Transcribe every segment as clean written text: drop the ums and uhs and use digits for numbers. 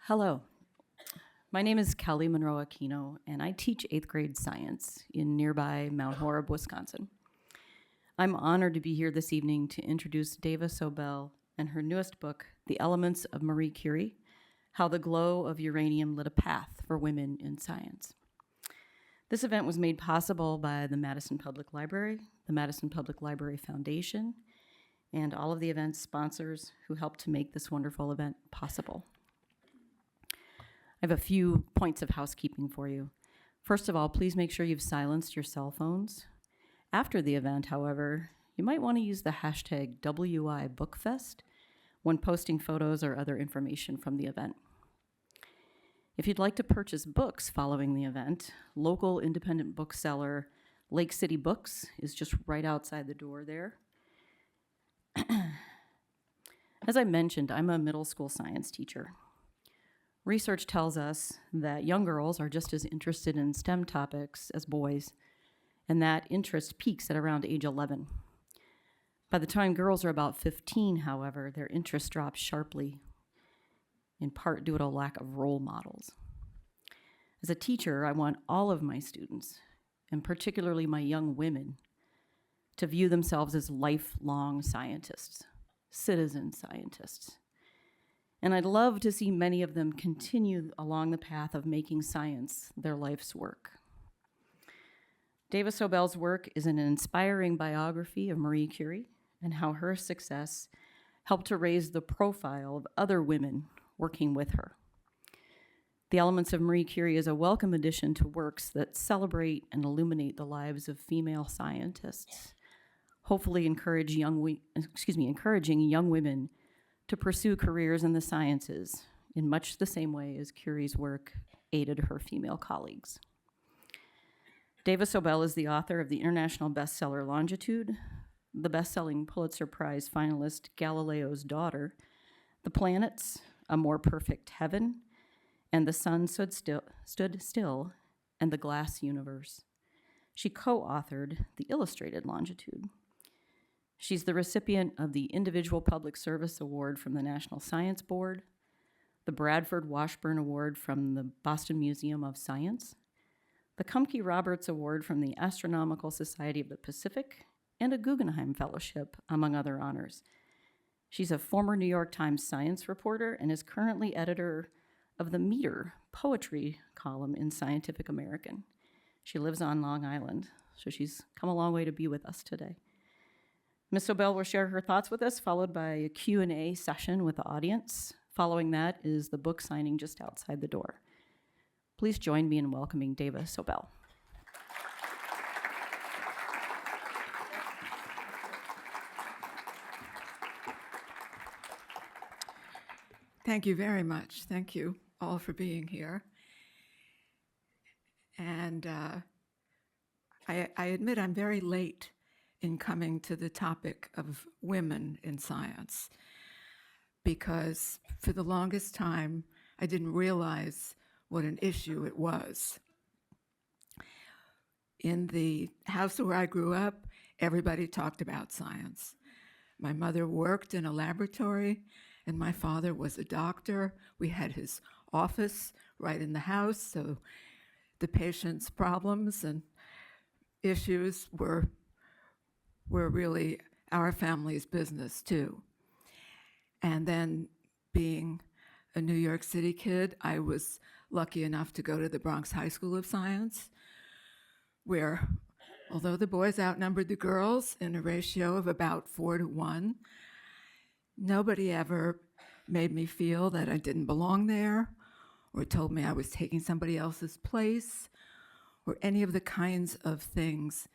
Hello, my name is Kelly Monroe Aquino, and I teach 8th grade science in nearby Mount Horeb, Wisconsin. I'm honored to be here this evening to introduce Dava Sobel and her newest book, The Elements of Marie Curie, How the Glow of Uranium Lit a Path for Women in Science. This event was made possible by the Madison Public Library, the Madison Public Library Foundation, and all of the event's sponsors who helped to make this wonderful event possible. I have a few points of housekeeping for you. First of all, please make sure you've silenced your cell phones. After the event, however, you might want to use the hashtag WIBookfest when posting photos or other information from the event. If you'd like to purchase books following the event, local independent bookseller Lake City Books is just right outside the door there. As I mentioned, I'm a middle school science teacher. Research tells us that young girls are just as interested in STEM topics as boys, and that interest peaks at around age 11. By the time girls are about 15, however, their interest drops sharply, in part due to a lack of role models. As a teacher, I want all of my students, and particularly my young women, to view themselves as lifelong scientists, citizen scientists. And I'd love to see many of them continue along the path of making science their life's work. Dava Sobel's work is an inspiring biography of Marie Curie and how her success helped to raise the profile of other women working with her. The Elements of Marie Curie is a welcome addition to works that celebrate and illuminate the lives of female scientists, hopefully encouraging young women to pursue careers in the sciences in much the same way as Curie's work aided her female colleagues. Dava Sobel is the author of the international bestseller Longitude, the best-selling Pulitzer Prize finalist Galileo's Daughter, The Planets, A More Perfect Heaven, and The Sun Stood Still, and The Glass Universe. She co-authored the illustrated Longitude. She's the recipient of the Individual Public Service Award from the National Science Board, the Bradford Washburn Award from the Boston Museum of Science, the Kumke Roberts Award from the Astronomical Society of the Pacific, and a Guggenheim Fellowship, among other honors. She's a former New York Times science reporter and is currently editor of the Meter poetry column in Scientific American. She lives on Long Island, so she's come a long way to be with us today. Ms. Sobel will share her thoughts with us, followed by a Q&A session with the audience. Following that is the book signing just outside the door. Please join me in welcoming Dava Sobel. Thank you very much. Thank you all for being here. And I admit I'm very late in coming to the topic of women in science, because for the longest time, I didn't realize what an issue it was. In the house where I grew up, everybody talked about science. My mother worked in a laboratory, and my father was a doctor. We had his office right in the house, so the patient's problems and issues were really our family's business too. And then being a New York City kid, I was lucky enough to go to the Bronx High School of Science, where although the boys outnumbered the girls in a ratio of about 4-1, nobody ever made me feel that I didn't belong there, or told me I was taking somebody else's place, or any of the kinds of things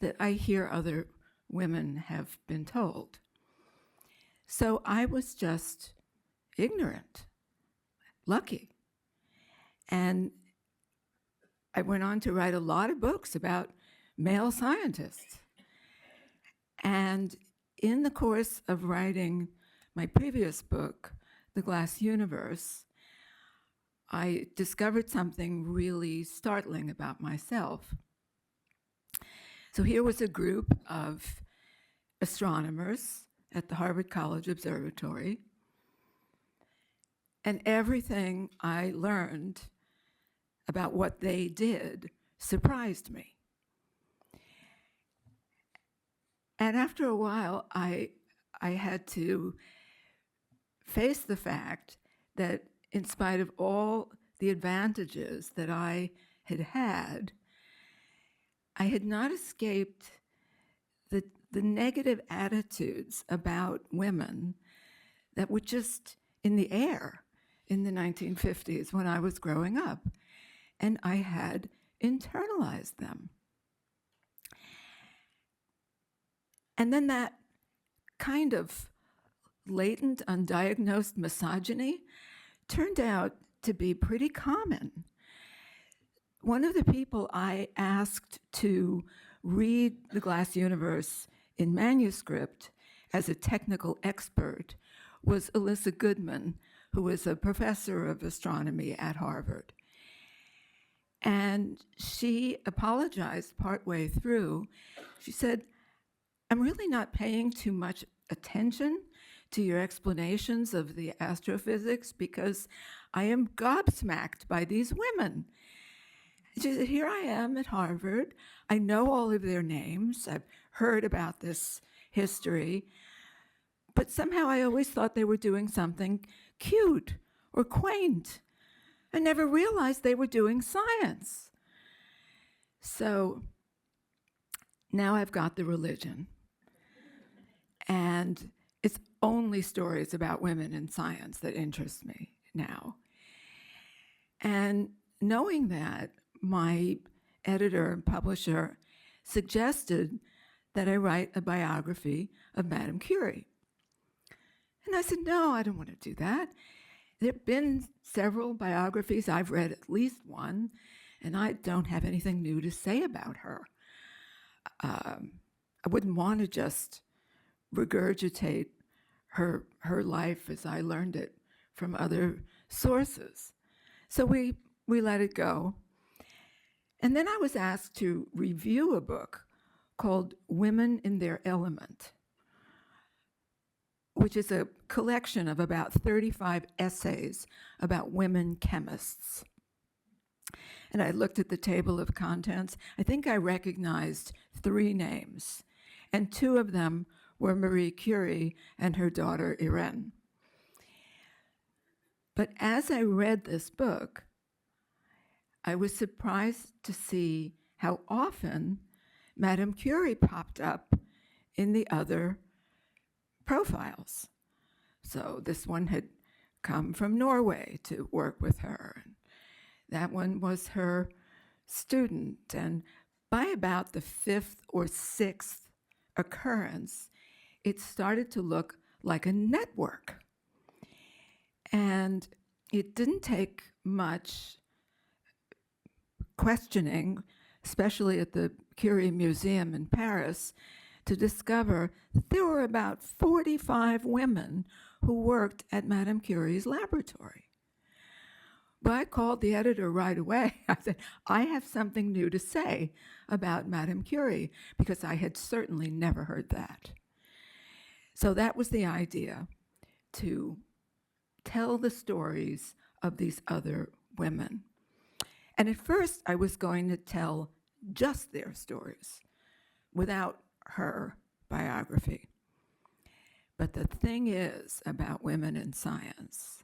that I hear other women have been told. So I was just ignorant, lucky. And I went on to write a lot of books about male scientists. And in the course of writing my previous book, The Glass Universe, I discovered something really startling about myself. So here was a group of astronomers at the Harvard College Observatory, And everything I learned about what they did surprised me. And after a while, I had to face the fact that in spite of all the advantages that I had, I had not escaped the negative attitudes about women that were just in the air in the 1950s when I was growing up. And I had internalized them. And then that kind of latent, undiagnosed misogyny turned out to be pretty common. One of the people I asked to read The Glass Universe in manuscript as a technical expert was Alyssa Goodman, who was a professor of astronomy at Harvard. And she apologized partway through. She said, "I'm really not paying too much attention to your explanations of the astrophysics because I am gobsmacked by these women." She said, "Here I am at Harvard. I know all of their names. I've heard about this history. But somehow I always thought they were doing something cute or quaint. I never realized they were doing science." So now I've got the religion. And it's only stories about women in science that interest me now. And knowing that, my editor and publisher suggested that I write a biography of Madame Curie. And I said, "No, I don't want to do that. There have been several biographies. I've read at least one, and I don't have anything new to say about her. I wouldn't want to just regurgitate her life as I learned it from other sources." So we let it go. And then I was asked to review a book called Women in Their Element, which is a collection of about 35 essays about women chemists. And I looked at the table of contents. I think I recognized 3 names, and 2 of them were Marie Curie and her daughter Irène. But as I read this book, I was surprised to see how often Madame Curie popped up in the other profiles. So this one had come from Norway to work with her. That one was her student. And by about the 5th or 6th occurrence, it started to look like a network. And it didn't take much questioning, especially at the Curie Museum in Paris, to discover that there were about 45 women who worked at Madame Curie's laboratory. But I called the editor right away. I said, "I have something new to say about Madame Curie," because I had certainly never heard that. So that was the idea, to tell the stories of these other women. And at first, I was going to tell just their stories without her biography. But the thing is about women in science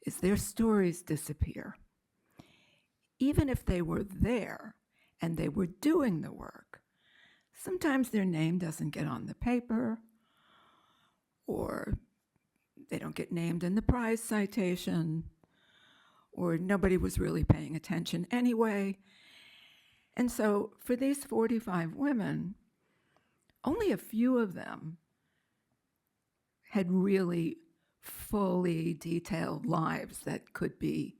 is their stories disappear. Even if they were there and they were doing the work, sometimes their name doesn't get on the paper, or they don't get named in the prize citation, or nobody was really paying attention anyway. And so for these 45 women, only a few of them had really fully detailed lives that could be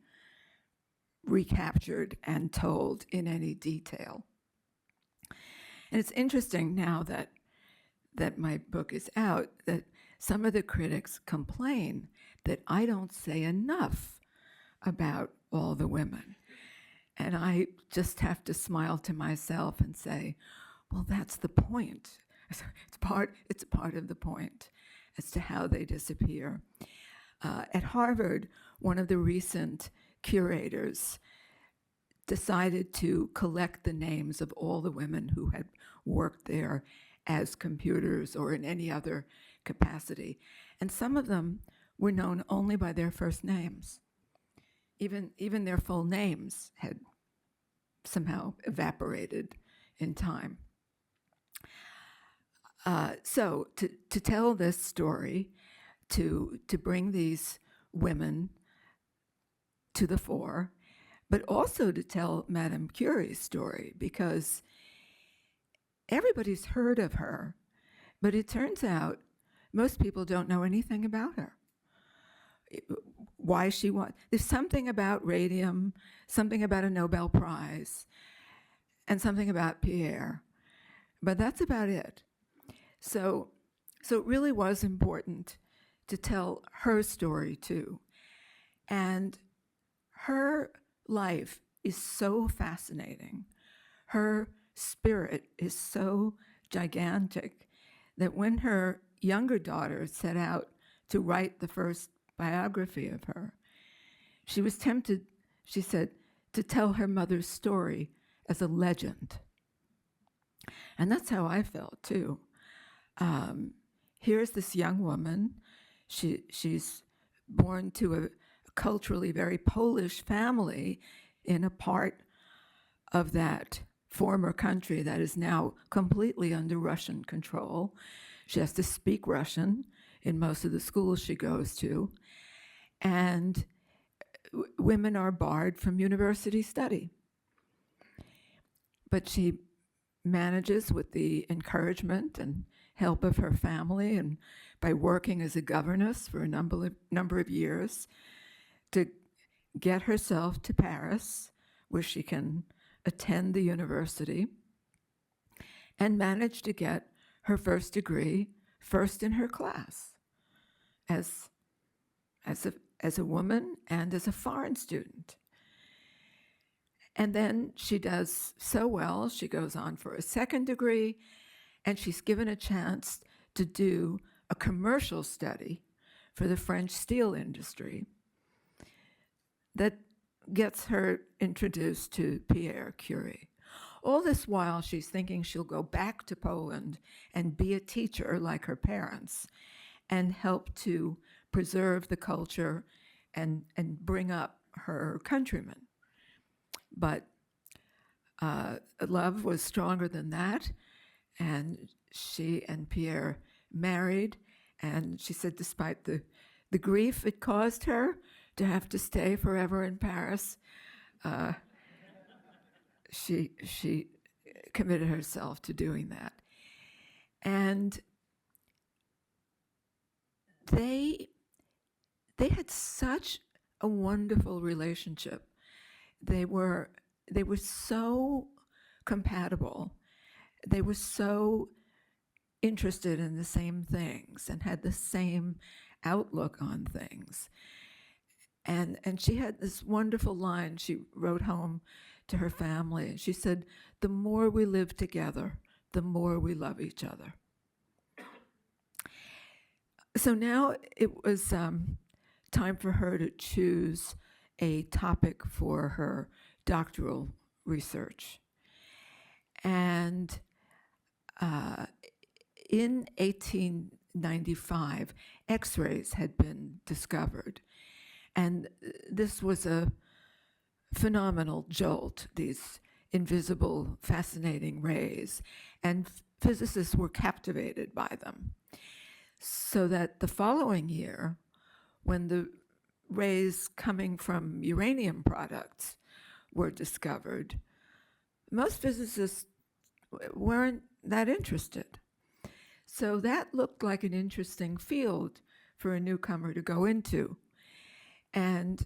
recaptured and told in any detail. And it's interesting now that my book is out, that some of the critics complain that I don't say enough about all the women. And I just have to smile to myself and say, well, that's the point. It's a part of the point as to how they disappear. At Harvard, one of the recent curators decided to collect the names of all the women who had worked there as computers or in any other capacity. And some of them were known only by their first names. Even their full names had somehow evaporated in time. So to tell this story, to bring these women to the fore, but also to tell Madame Curie's story, because everybody's heard of her, but it turns out most people don't know anything about her. Why she was. There's something about radium, something about a Nobel Prize, and something about Perey, but that's about it. So it really was important to tell her story too. And her life is so fascinating. Her spirit is so gigantic that when her younger daughter set out to write the first biography of her, she was tempted, she said, to tell her mother's story as a legend. And that's how I felt too. Here's this young woman. She's born to a culturally very Polish family in a part of that former country that is now completely under Russian control. She has to speak Russian in most of the schools she goes to. And women are barred from university study. But she manages, with the encouragement and help of her family and by working as a governess for a number of years, to get herself to Paris, where she can attend the university, and manage to get her first degree, first in her class, as a woman and as a foreign student. And then she does so well, she goes on for a second degree, and she's given a chance to do a commercial study for the French steel industry that gets her introduced to Marie Curie. All this while, she's thinking she'll go back to Poland and be a teacher like her parents and help to preserve the culture and bring up her countrymen. But love was stronger than that, and she and Pierre married, and she said despite the grief it caused her to have to stay forever in Paris, she committed herself to doing that. And they had such a wonderful relationship. They were so compatible. They were so interested in the same things and had the same outlook on things. And she had this wonderful line she wrote home to her family. She said, "The more we live together, the more we love each other." So now it was time for her to choose a topic for her doctoral research. And in 1895, X-rays had been discovered. And this was a phenomenal jolt, these invisible, fascinating rays. And physicists were captivated by them. So that the following year, when the rays coming from uranium products were discovered, most physicists weren't that interested. So that looked like an interesting field for a newcomer to go into. And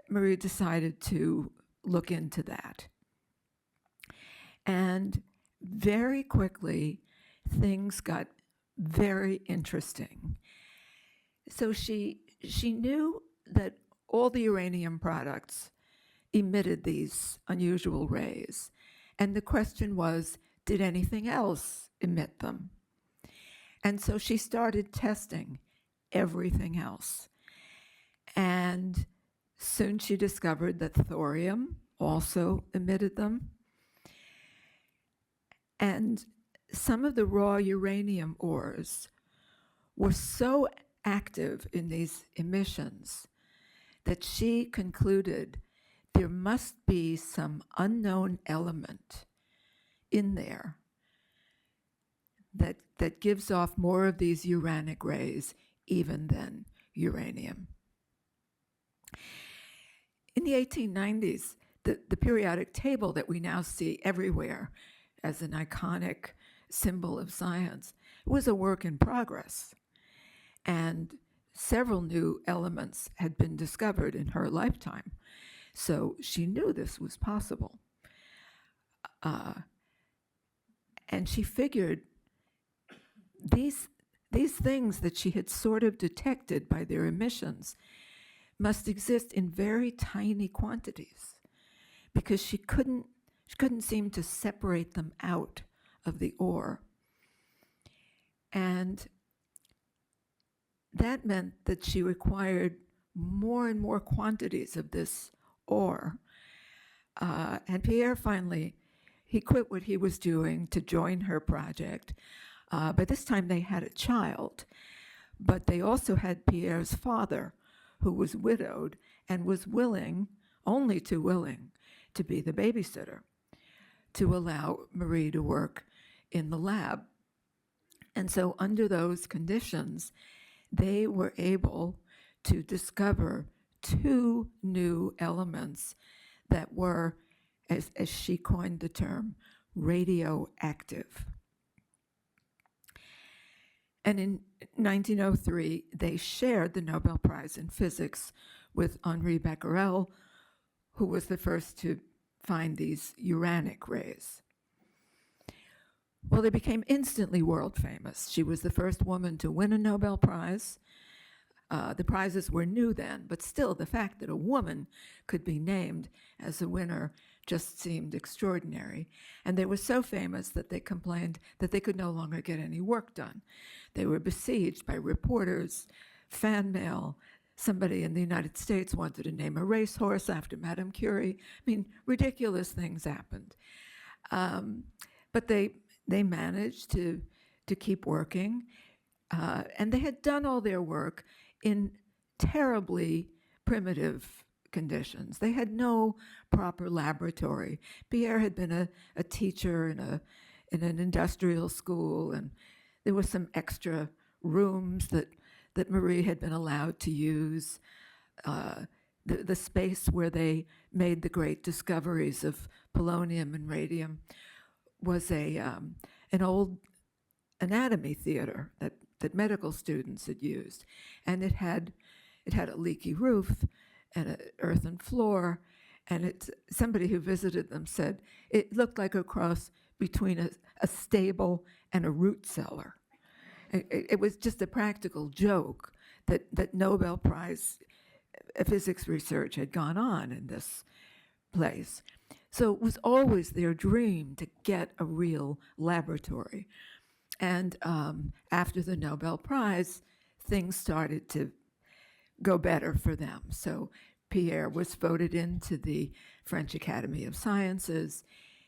Marie decided to look into that. And very quickly, things got very interesting. So she knew that all the uranium products emitted these unusual rays. And the question was, did anything else emit them? And so she started testing everything else. And soon she discovered that thorium also emitted them. And some of the raw uranium ores were so active in these emissions that she concluded there must be some unknown element in there that gives off more of these uranic rays even than uranium. In the 1890s, the periodic table that we now see everywhere as an iconic symbol of science was a work in progress. And several new elements had been discovered in her lifetime. So she knew this was possible. And she figured these things that she had sort of detected by their emissions must exist in very tiny quantities, because she couldn't seem to separate them out of the ore. And that meant that she required more and more quantities of this ore. And Pierre finally, he quit what he was doing to join her project. But this time they had a child. But they also had Pierre's father, who was widowed and was willing, only too willing, to be the babysitter, to allow Marie to work in the lab. And so under those conditions, they were able to discover two new elements that were, as she coined the term, radioactive. And in 1903, they shared the Nobel Prize in Physics with Henri Becquerel, who was the first to find these uranic rays. Well, they became instantly world famous. She was the first woman to win a Nobel Prize. The prizes were new then, but still the fact that a woman could be named as a winner just seemed extraordinary. And they were so famous that they complained that they could no longer get any work done. They were besieged by reporters, fan mail. Somebody in the United States wanted to name a racehorse after Madame Curie. I mean, ridiculous things happened. But they managed to keep working. And they had done all their work in terribly primitive conditions. They had no proper laboratory. Pierre had been a teacher in an industrial school, and there were some extra rooms that Marie had been allowed to use. The space where they made the great discoveries of polonium and radium was an old anatomy theater that medical students had used, and it had a leaky roof and an earthen floor, and somebody who visited them said it looked like a cross between a stable and a root cellar. It was just a practical joke that Nobel Prize physics research had gone on in this place. So it was always their dream to get a real laboratory. And after the Nobel Prize, things started to go better for them. So Pierre was voted into the French Academy of Sciences.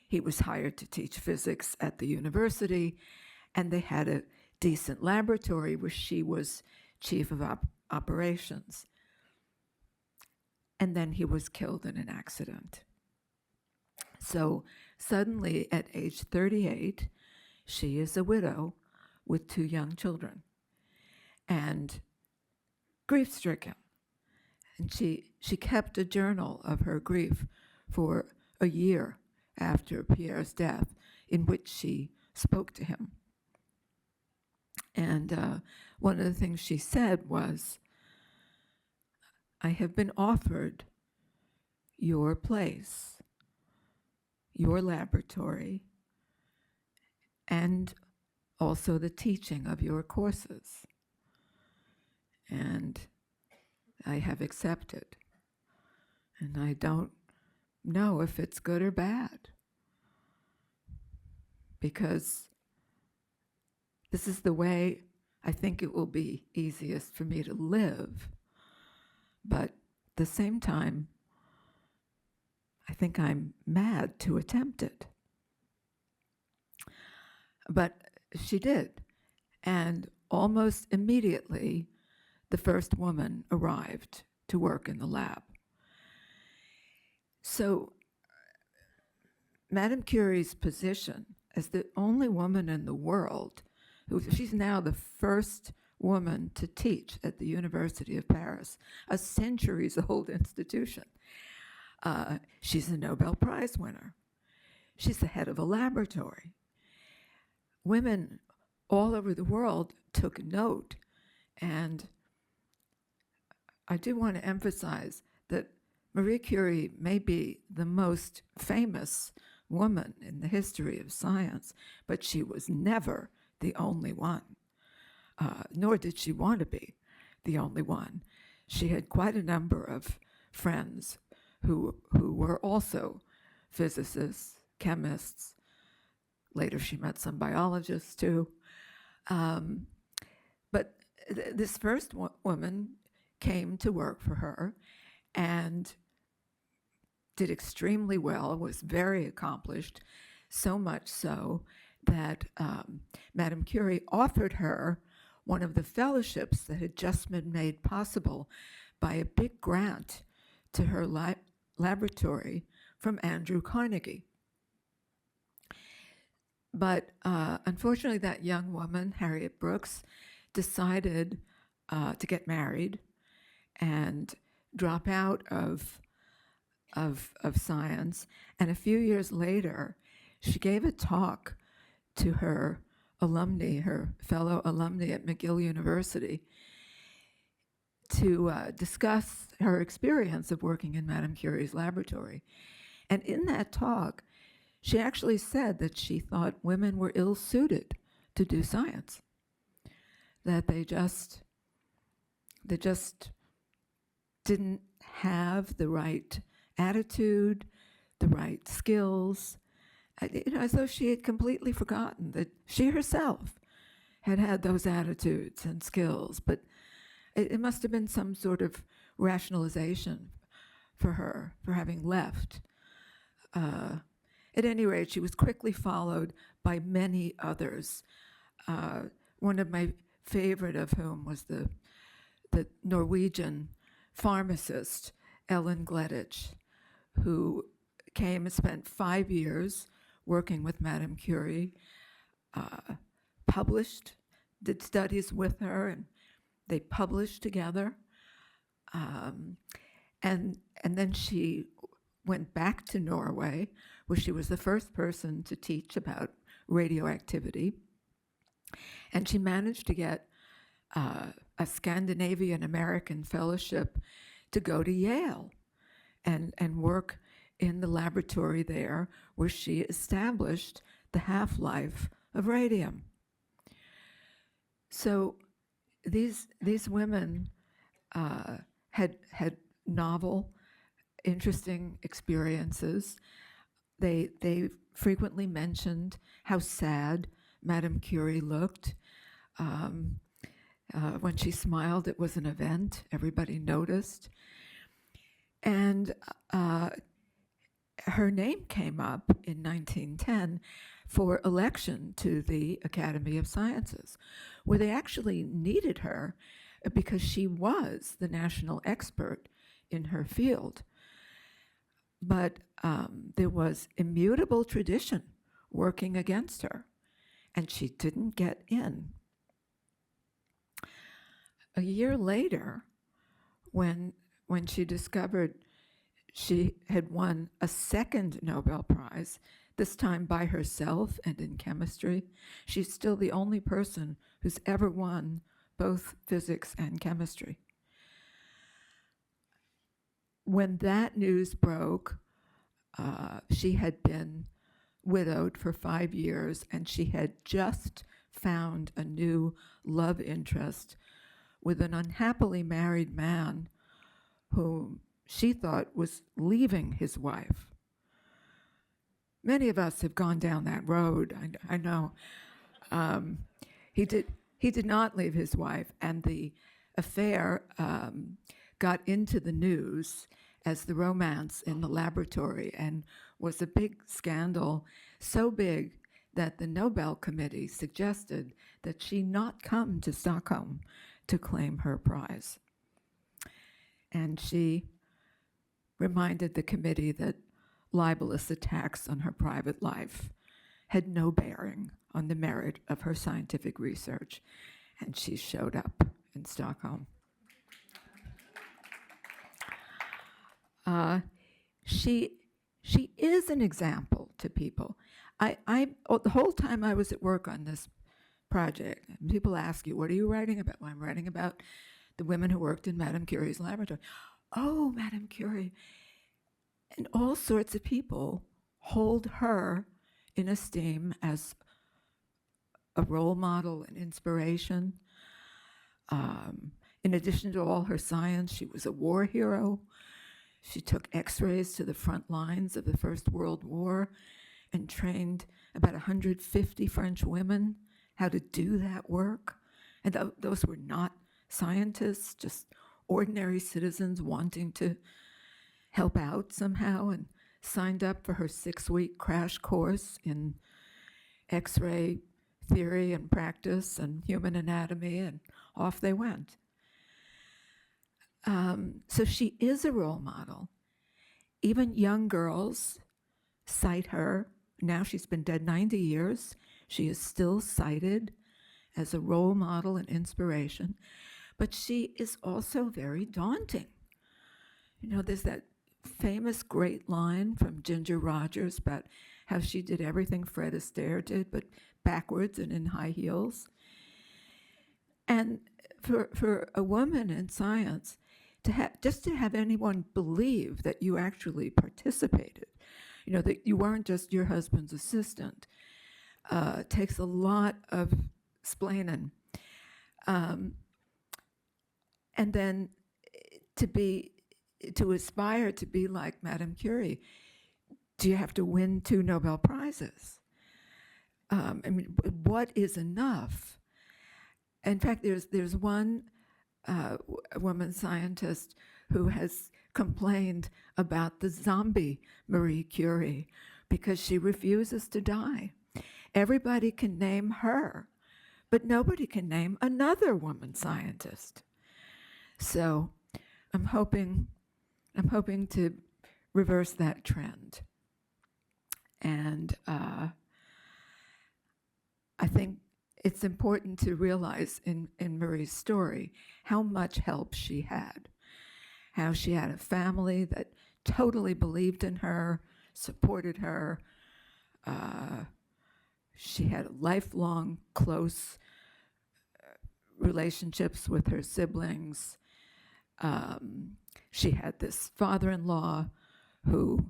He was hired to teach physics at the university, and they had a decent laboratory where she was chief of operations. And then he was killed in an accident. So suddenly, at age 38, she is a widow with 2 young children and grief-stricken. And she kept a journal of her grief for a year after Pierre's death, in which she spoke to him. And one of the things she said was, "I have been offered your place, your laboratory, and also the teaching of your courses. And I have accepted. And I don't know if it's good or bad, because this is the way I think it will be easiest for me to live. but at the same time, I think I'm mad to attempt it. But she did, and almost immediately, the first woman arrived to work in the lab. So Madame Curie's position as the only woman in the world, she's now the first woman to teach at the University of Paris, a centuries-old institution. She's a Nobel Prize winner. She's the head of a laboratory. Women all over the world took note, and I do want to emphasize that Marie Curie may be the most famous woman in the history of science, but she was never the only one, nor did she want to be the only one. She had quite a number of friends who were also physicists, chemists. Later she met some biologists too. But this first woman came to work for her and did extremely well, was very accomplished, so much so that Madame Curie offered her one of the fellowships that had just been made possible by a big grant to her laboratory from Andrew Carnegie. But unfortunately, that young woman, Harriet Brooks, decided to get married and drop out of science. And a few years later, she gave a talk to her alumni, her fellow alumni at McGill University, to discuss her experience of working in Madame Curie's laboratory. And in that talk, she actually said that she thought women were ill-suited to do science, that they just didn't have the right attitude, the right skills, as though she had completely forgotten that she herself had had those attitudes and skills. But it must have been some sort of rationalization for her for having left. At any rate, she was quickly followed by many others. One of my favorite of whom was the Norwegian pharmacist, Ellen Gleditsch, who came and spent 5 years working with Madame Curie, published, did studies with her, and they published together. And then she went back to Norway, where she was the first person to teach about radioactivity. And she managed to get a Scandinavian American fellowship to go to Yale and work in the laboratory there, where she established the half-life of radium. So these women had novel, interesting experiences. They frequently mentioned how sad Madame Curie looked. When she smiled, it was an event. Everybody noticed. And her name came up in 1910 for election to the Academy of Sciences, where they actually needed her because she was the national expert in her field. But there was immutable tradition working against her, and she didn't get in. A year later, when she discovered she had won a second Nobel Prize, this time by herself and in chemistry, she's still the only person who's ever won both physics and chemistry. When that news broke, she had been widowed for 5 years, and she had just found a new love interest with an unhappily married man whom she thought was leaving his wife. Many of us have gone down that road, I know. He did not leave his wife, and the affair got into the news as the romance in the laboratory and was a big scandal, so big that the Nobel Committee suggested that she not come to Stockholm to claim her prize. And she reminded the committee that libelous attacks on her private life had no bearing on the merit of her scientific research, and she showed up in Stockholm. She is an example to people. The whole time I was at work on this project, people ask you, what are you writing about? Well, I'm writing about the women who worked in Madame Curie's laboratory. Oh, Madame Curie. And all sorts of people hold her in esteem as a role model and inspiration. In addition to all her science, she was a war hero. She took x-rays to the front lines of the First World War and trained about 150 French women how to do that work. And those were not scientists, just ordinary citizens wanting to help out somehow, and signed up for her 6-week crash course in x-ray theory and practice and human anatomy, and off they went. So she is a role model. Even young girls cite her. Now she's been dead 90 years. She is still cited as a role model and inspiration. But she is also very daunting. You know, there's that famous great line from Ginger Rogers about how she did everything Fred Astaire did, but backwards and in high heels. And for a woman in science, just to have anyone believe that you actually participated, you know, that you weren't just your husband's assistant, takes a lot of splaining. And then to aspire to be like Madame Curie, do you have to win 2 Nobel Prizes? I mean, what is enough? In fact, there's one woman scientist who has complained about the zombie Marie Curie because she refuses to die. Everybody can name her, but nobody can name another woman scientist. So I'm hoping to reverse that trend. And I think it's important to realize in Marie's story how much help she had, how she had a family that totally believed in her, supported her. She had lifelong close relationships with her siblings. She had this father-in-law who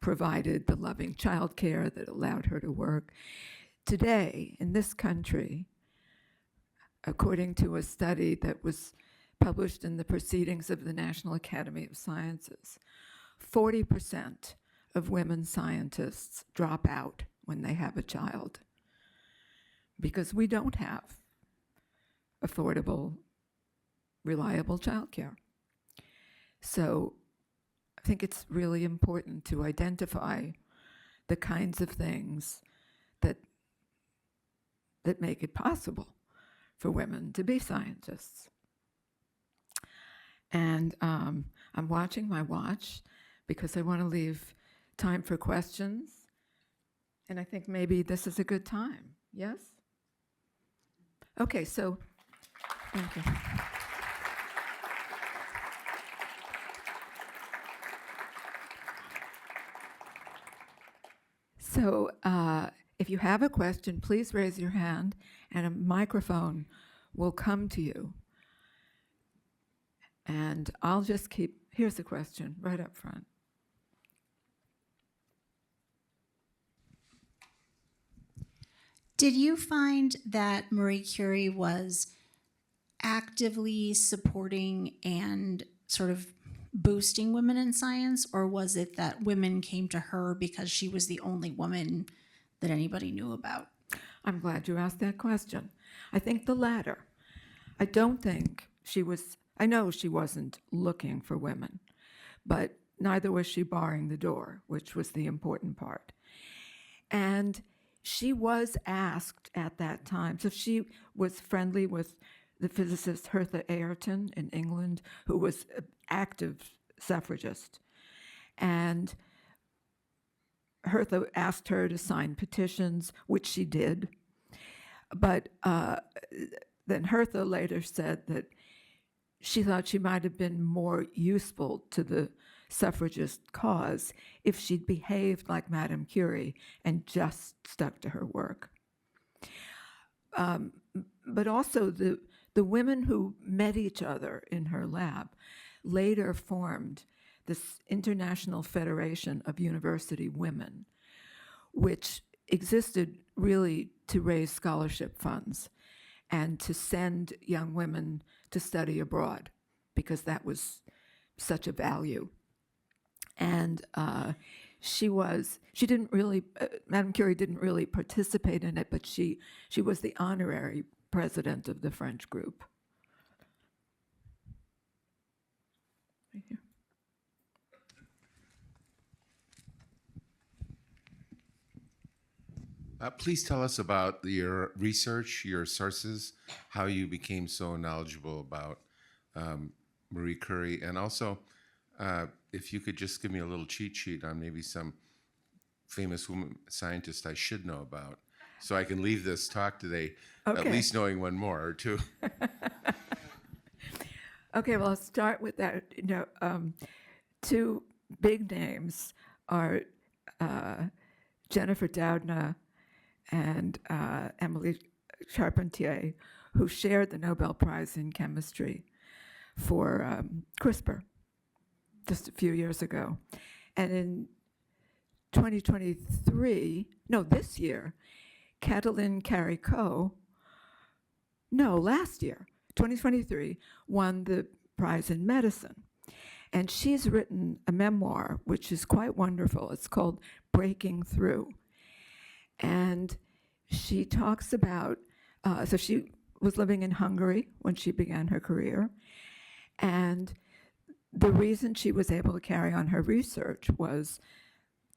provided the loving childcare that allowed her to work. Today, in this country, according to a study that was published in the Proceedings of the National Academy of Sciences, 40% of women scientists drop out when they have a child because we don't have affordable, reliable childcare. So I think it's really important to identify the kinds of things that make it possible for women to be scientists. And I'm watching my watch because I want to leave time for questions. And I think maybe this is a good time. Yes? Okay, so thank you. So if you have a question, please raise your hand and a microphone will come to you. And I'll just here's the question right up front. Did you find that Marie Curie was actively supporting and sort of boosting women in science, or was it that women came to her because she was the only woman that anybody knew about? I'm glad you asked that question. I think the latter. I don't think she was I know she wasn't looking for women, but neither was she barring the door, which was the important part. And she was asked at that time, so she was friendly with the physicist Hertha Ayrton in England, who was an active suffragist. And Hertha asked her to sign petitions, which she did. But then Hertha later said that she thought she might have been more useful to the suffragist cause if she'd behaved like Madame Curie and just stuck to her work. But also the women who met each other in her lab later formed this International Federation of University Women, which existed really to raise scholarship funds and to send young women to study abroad, because that was such a value. And Madame Curie didn't really participate in it, but she was the honorary president of the French group. Right here. Please tell us about your research, your sources, how you became so knowledgeable about Marie Curie, and also if you could just give me a little cheat sheet on maybe some famous woman scientist I should know about, so I can leave this talk today at least knowing one more or two. Okay, well, I'll start with that. Two big names are Jennifer Doudna and Emily Charpentier, who shared the Nobel Prize in chemistry for CRISPR just a few years ago. And in 2023, no, this year, Katalin Karikó, no, last year, 2023, won the prize in medicine. And she's written a memoir, which is quite wonderful. It's called Breaking Through. And she talks about, so she was living in Hungary when she began her career. And the reason she was able to carry on her research was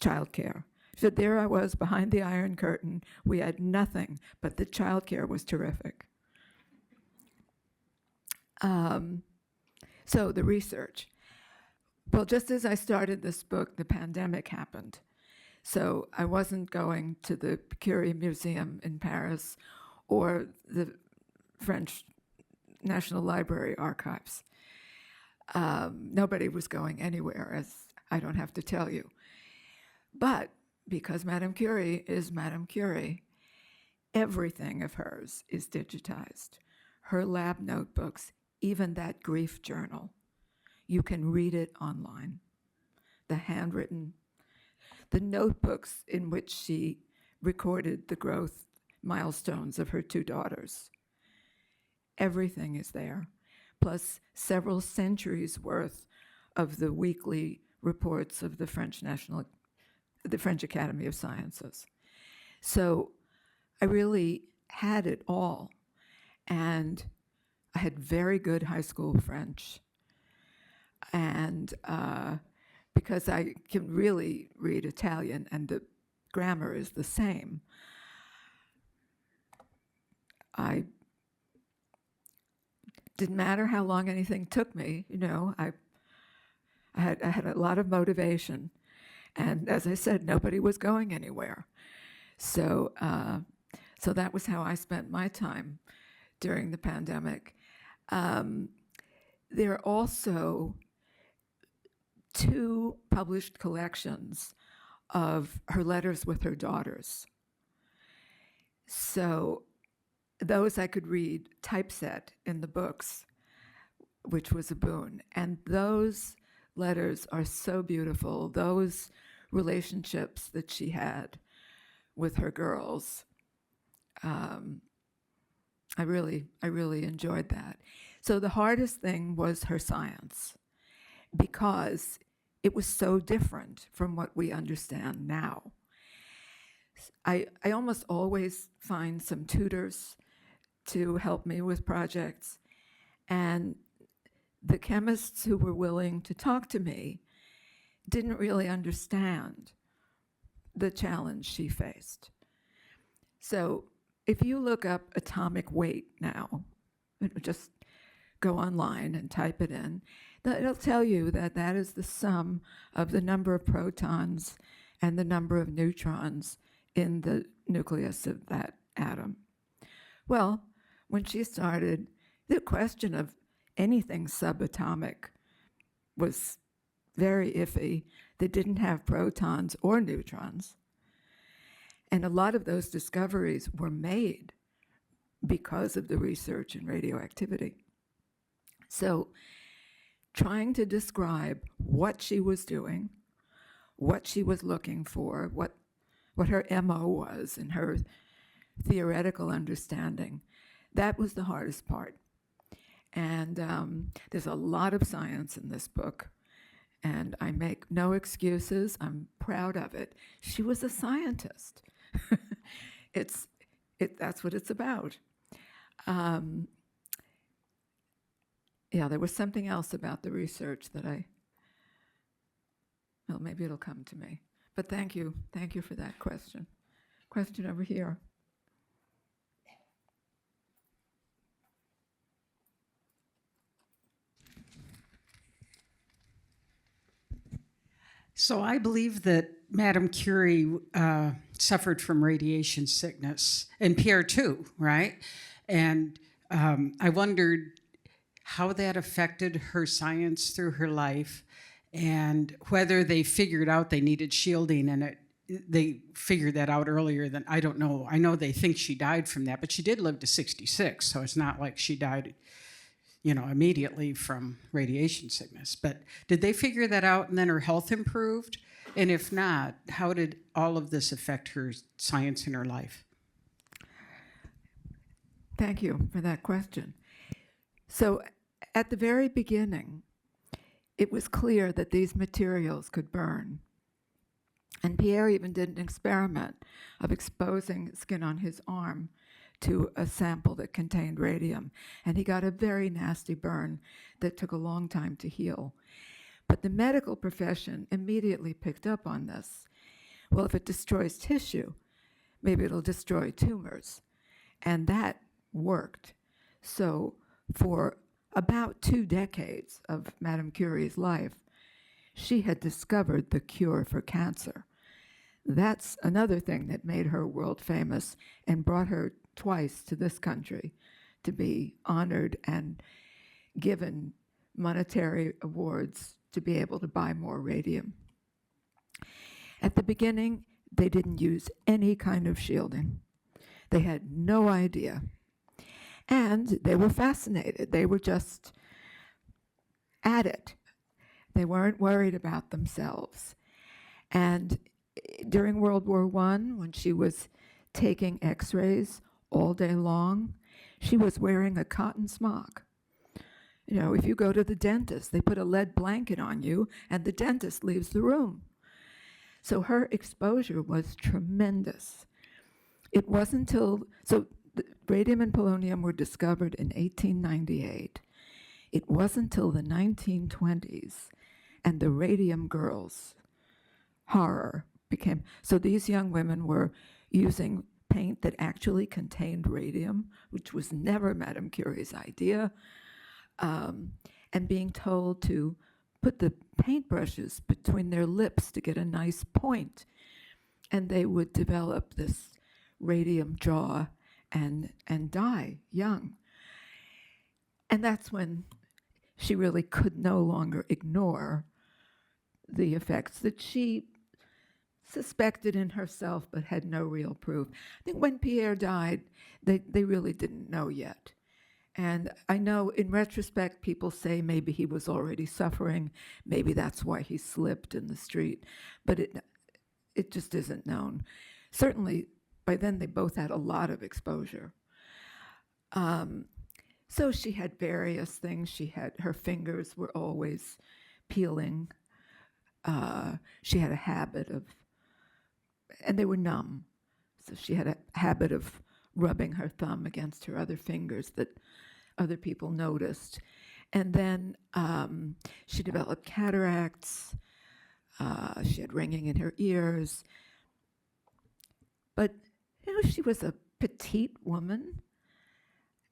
childcare. She said, there I was behind the Iron Curtain. We had nothing, but the childcare was terrific. So the research. Well, just as I started this book, the pandemic happened. So I wasn't going to the Curie Museum in Paris or the French National Library archives. Nobody was going anywhere, as I don't have to tell you. But because Madame Curie is Madame Curie, everything of hers is digitized. Her lab notebooks, even that grief journal, you can read it online. The handwritten, the notebooks in which she recorded the growth milestones of her two daughters. Everything is there, plus several centuries worth of the weekly reports of the French Academy of Sciences. So I really had it all. And I had very good high school French. And because I can really read Italian and the grammar is the same, didn't matter how long anything took me, I had a lot of motivation. And as I said, nobody was going anywhere. So that was how I spent my time during the pandemic. There are also 2 published collections of her letters with her daughters. So those I could read typeset in the books, which was a boon. And those letters are so beautiful. Those relationships that she had with her girls, I really enjoyed that. So the hardest thing was her science, because it was so different from what we understand now. I almost always find some tutors to help me with projects, and the chemists who were willing to talk to me didn't really understand the challenge she faced. So if you look up atomic weight now, just go online and type it in, it'll tell you that that is the sum of the number of protons and the number of neutrons in the nucleus of that atom. Well, when she started, the question of anything subatomic was very iffy. They didn't have protons or neutrons. And a lot of those discoveries were made because of the research in radioactivity. So trying to describe what she was doing, what she was looking for, what her MO was and her theoretical understanding, that was the hardest part. And there's a lot of science in this book, and I make no excuses. I'm proud of it. She was a scientist. That's what it's about. Yeah, there was something else about the research that well, maybe it'll come to me. But thank you for that question. Question over here. So I believe that Madame Curie suffered from radiation sickness, and Pierre too, right? And I wondered how that affected her science through her life, and whether they figured out they needed shielding, and they figured that out earlier than, I don't know. I know they think she died from that, but she did live to 66, so it's not like she died, immediately from radiation sickness. But did they figure that out and then her health improved? And if not, how did all of this affect her science in her life? Thank you for that question. So at the very beginning, it was clear that these materials could burn. And Pierre even did an experiment of exposing skin on his arm to a sample that contained radium. And he got a very nasty burn that took a long time to heal. But the medical profession immediately picked up on this. Well, if it destroys tissue, maybe it'll destroy tumors. And that worked. So for about 2 decades of Madame Curie's life, she had discovered the cure for cancer. That's another thing that made her world famous and brought her twice to this country to be honored and given monetary awards to be able to buy more radium. At the beginning, they didn't use any kind of shielding. They had no idea. And they were fascinated. They were just at it. They weren't worried about themselves. And during World War I, when she was taking x-rays all day long, she was wearing a cotton smock. If you go to the dentist, they put a lead blanket on you and the dentist leaves the room. So her exposure was tremendous. It wasn't until, radium and polonium were discovered in 1898. It wasn't until the 1920s and the radium girls horror became, so these young women were using paint that actually contained radium, which was never Madame Curie's idea, and being told to put the paintbrushes between their lips to get a nice point. And they would develop this radium jaw and die young. And that's when she really could no longer ignore the effects that she suspected in herself but had no real proof. I think when Pierre died, they really didn't know yet. And I know in retrospect, people say maybe he was already suffering, maybe that's why he slipped in the street, but it just isn't known. Certainly, by then they both had a lot of exposure. So she had various things. Her fingers were always peeling. She had a habit of, and they were numb, so she had a habit of rubbing her thumb against her other fingers that other people noticed. And then she developed cataracts. She had ringing in her ears. But, she was a petite woman.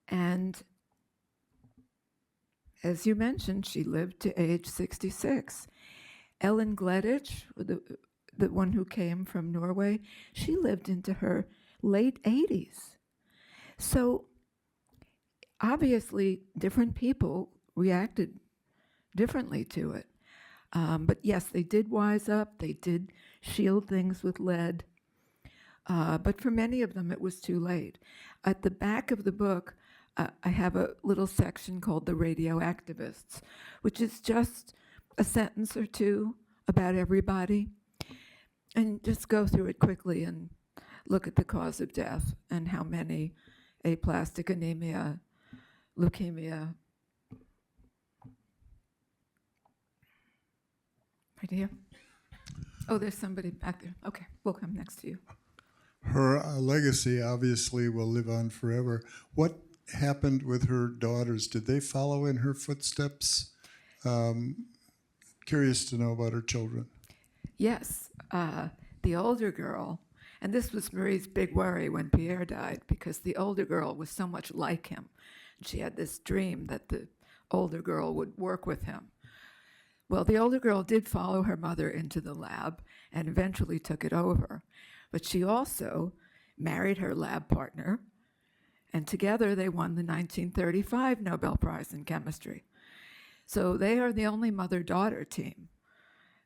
And as you mentioned, she lived to age 66. Ellen Gleditsch, the one who came from Norway, she lived into her late 80s. So obviously, different people reacted differently to it. But yes, they did wise up. They did shield things with lead. But for many of them, it was too late. At the back of the book, I have a little section called The Radioactivists, which is just a sentence or two about everybody. And just go through it quickly and look at the cause of death and how many: aplastic anemia, leukemia. Right here. Oh, there's somebody back there. Okay, we'll come next to you. Her legacy obviously will live on forever. What happened with her daughters? Did they follow in her footsteps? Curious to know about her children. Yes, the older girl, and this was Marie's big worry when Pierre died, because the older girl was so much like him. She had this dream that the older girl would work with him. Well, the older girl did follow her mother into the lab and eventually took it over. But she also married her lab partner, and together they won the 1935 Nobel Prize in Chemistry. So they are the only mother-daughter team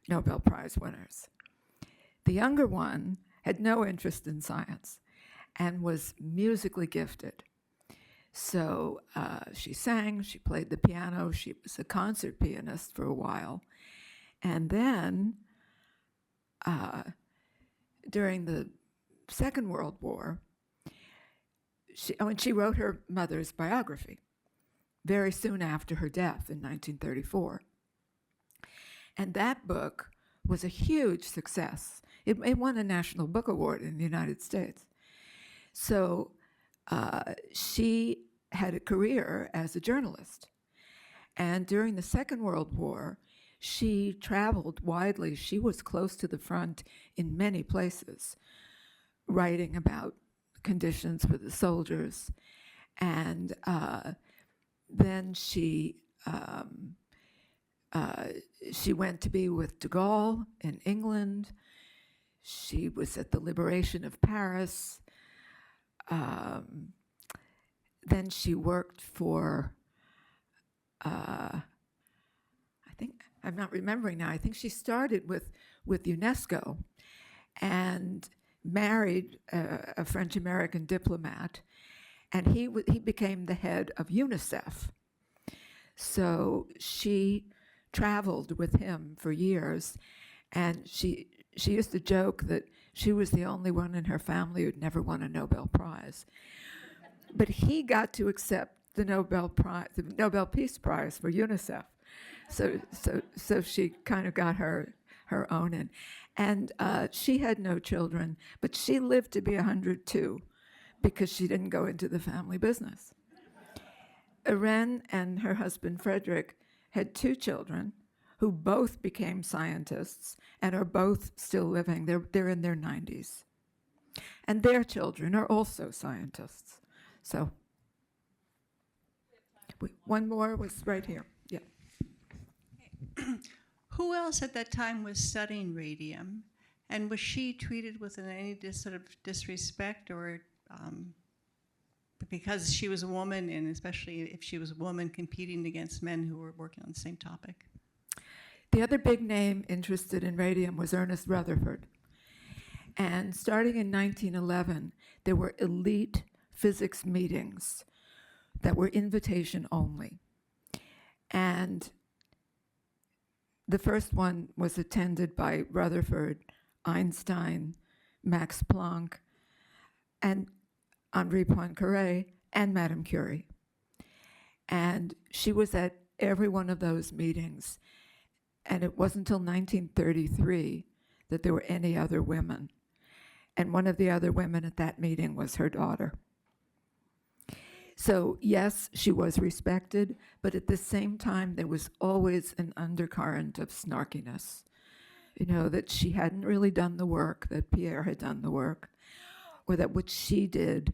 Nobel Prize winners. The younger one had no interest in science and was musically gifted. So she sang, she played the piano, she was a concert pianist for a while. And then during the Second World War, she wrote her mother's biography very soon after her death in 1934. And that book was a huge success. It won a National Book Award in the United States. So she had a career as a journalist. And during the Second World War, she traveled widely. She was close to the front in many places, writing about conditions for the soldiers. And then she went to be with de Gaulle in England. She was at the liberation of Paris. Then she worked for, I think, I'm not remembering now, I think she started with UNESCO and married a French-American diplomat, and he became the head of UNICEF. So she traveled with him for years, and she used to joke that she was the only one in her family who'd never won a Nobel Prize. But he got to accept the Nobel Prize, the Nobel Peace Prize for UNICEF. So she kind of got her own in. And she had no children, but she lived to be 102 because she didn't go into the family business. Irène and her husband Frederick had 2 children who both became scientists and are both still living. They're in their 90s. And their children are also scientists. So one more was right here. Yeah. Who else at that time was studying radium? And was she treated with any sort of disrespect, or because she was a woman, and especially if she was a woman competing against men who were working on the same topic? The other big name interested in radium was Ernest Rutherford. And starting in 1911, there were elite physics meetings that were invitation only. And the first one was attended by Rutherford, Einstein, Max Planck, and Henri Poincaré, and Madame Curie. And she was at every one of those meetings. And it wasn't until 1933 that there were any other women. And one of the other women at that meeting was her daughter. So yes, she was respected, but at the same time, there was always an undercurrent of snarkiness. You know, that she hadn't really done the work, that Pierre had done the work, or that what she did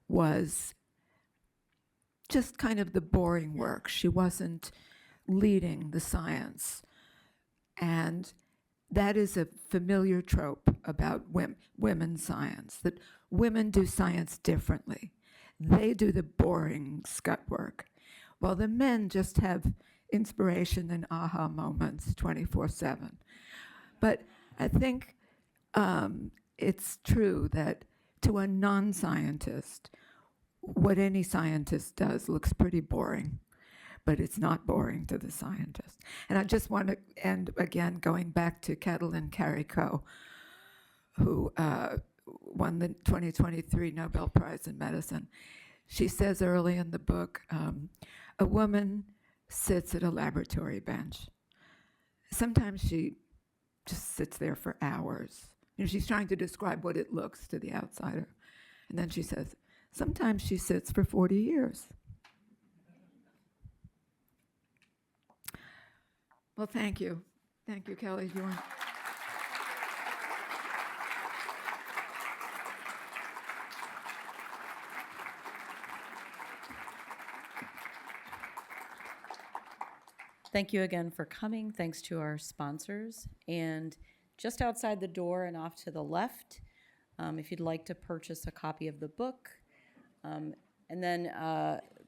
was just kind of the boring work. She wasn't leading the science. And that is a familiar trope about women's science, that women do science differently. They do the boring scut work, while the men just have inspiration and aha moments 24/7. But I think it's true that to a non-scientist, what any scientist does looks pretty boring, but it's not boring to the scientist. And I just want to end again going back to Katalin Karikó, who won the 2023 Nobel Prize in Medicine. She says early in the book, a woman sits at a laboratory bench. Sometimes she just sits there for hours. You know, she's trying to describe what it looks to the outsider. And then she says, sometimes she sits for 40 years. Well, thank you. Thank you, Kelly. Do you want... Thank you again for coming. Thanks to our sponsors. And just outside the door and off to the left, if you'd like to purchase a copy of the book. And then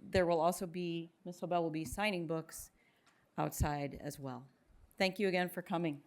there will also be, Ms. Sobel will be signing books outside as well. Thank you again for coming.